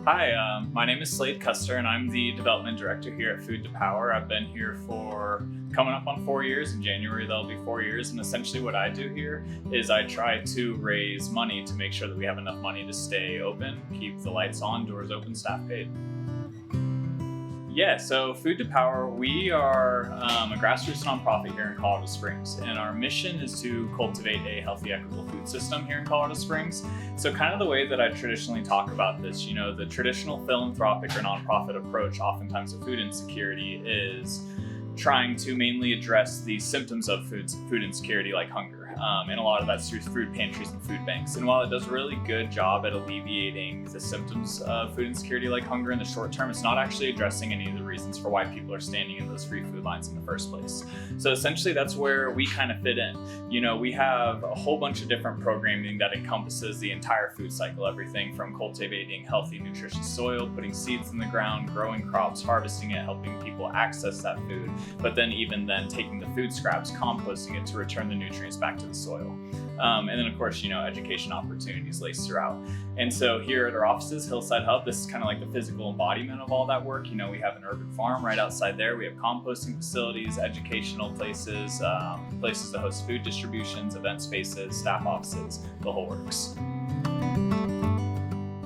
Hi, my name is Slade Custer, and I'm the development director here at Food to Power. I've been here for coming up on 4 years. In January, that'll be 4 years. And essentially, what I do here is I try to raise money to make sure that we have enough money to stay open, keep the lights on, doors open, staff paid. Yeah, so Food to Power, we are a grassroots nonprofit here in Colorado Springs, and our mission is to cultivate a healthy, equitable food system here in Colorado Springs. So kind of the way that I traditionally talk about this, the traditional philanthropic or nonprofit approach oftentimes to food insecurity is trying to mainly address the symptoms of food insecurity like hunger. And a lot of that's through food pantries and food banks. And while it does a really good job at alleviating the symptoms of food insecurity like hunger in the short term, it's not actually addressing any of the reasons for why people are standing in those free food lines in the first place. So essentially that's where we kind of fit in. We have a whole bunch of different programming that encompasses the entire food cycle, everything from cultivating healthy, nutritious soil, putting seeds in the ground, growing crops, harvesting it, helping people access that food, but then even then taking the food scraps, composting it to return the nutrients back to the soil. And then of course, education opportunities laced throughout. And so here at our offices, Hillside Hub, this is kind of like the physical embodiment of all that work. We have an urban farm right outside there. We have composting facilities, educational places, places to host food distributions, event spaces, staff offices, the whole works.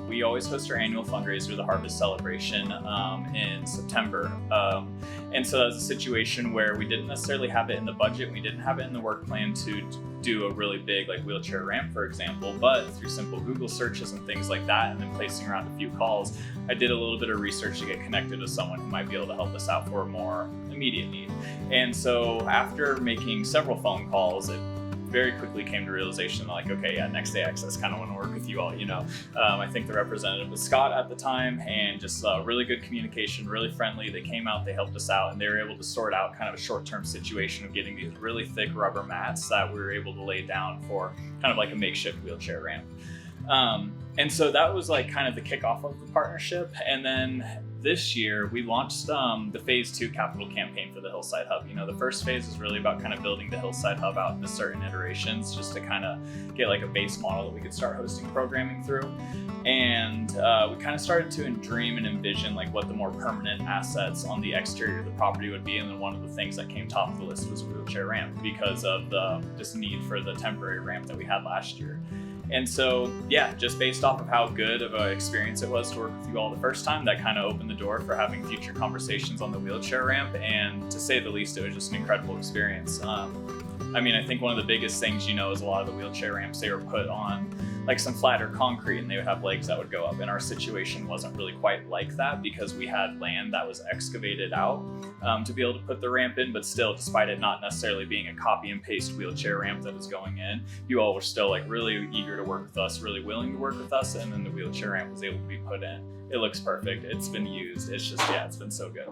We always host our annual fundraiser, the Harvest Celebration, in September. And so that was a situation where we didn't necessarily have it in the budget. We didn't have it in the work plan to do a really big wheelchair ramp, for example, but through simple Google searches and things like that, and then placing around a few calls, I did a little bit of research to get connected with someone who might be able to help us out for a more immediate need. And so after making several phone calls, it very quickly came to realization okay, yeah, Next Day Access kind of want to work with you all. I think the representative was Scott at the time, and just really good communication, really friendly. They came out, they helped us out, and they were able to sort out kind of a short-term situation of getting these really thick rubber mats that we were able to lay down for kind of like a makeshift wheelchair ramp. And so that was kind of the kickoff of the partnership. And then this year we launched the phase 2 capital campaign for the Hillside Hub. The first phase is really about kind of building the Hillside Hub out into certain iterations, just to kind of get a base model that we could start hosting programming through. And we kind of started to dream and envision what the more permanent assets on the exterior of the property would be. And then one of the things that came top of the list was a wheelchair ramp, because of the just need for the temporary ramp that we had last year. And so, yeah, just based off of how good of an experience it was to work with you all the first time, that kind of opened the door for having future conversations on the wheelchair ramp. And to say the least, it was just an incredible experience. I think one of the biggest things, is a lot of the wheelchair ramps, they were put on some flatter concrete, and they would have legs that would go up. And our situation wasn't really quite like that, because we had land that was excavated out to be able to put the ramp in. But still, despite it not necessarily being a copy and paste wheelchair ramp that was going in, you all were still really eager to work with us, really willing to work with us. And then the wheelchair ramp was able to be put in. It looks perfect. It's been used. It's just, yeah, it's been so good.